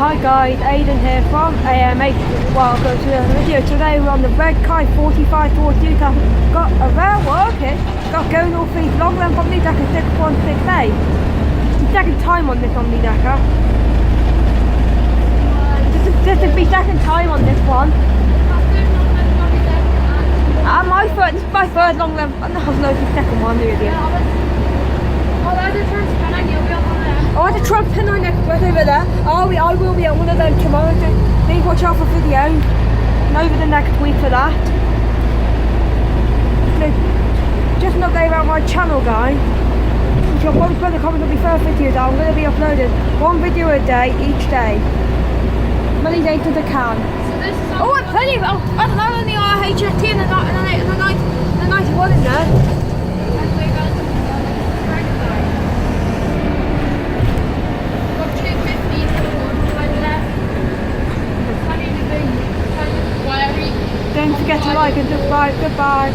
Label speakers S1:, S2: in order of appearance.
S1: Hi guys, Aidan here from AMH. Welcome to the video. Today we're on the red Kai 45 towards Newcastle. Got a rare working. Got going all three long length Omidekka 6168. Second time on this Omidekka. This is the second time on this one. This is my third long length. No, the second one really. Oh, I had a Trump pin on next right over there. I will be at one of them tomorrow. So please watch out for videos and over the next week for that. So, just an update about my channel, guys. Which I'll probably put in the comments on my first videos. I'm going to be uploading one video a day each day. Many days as I can.
S2: So this is
S1: I'm plenty of. I don't know, only HST and the 91 in there. Don't forget to like and subscribe. Goodbye.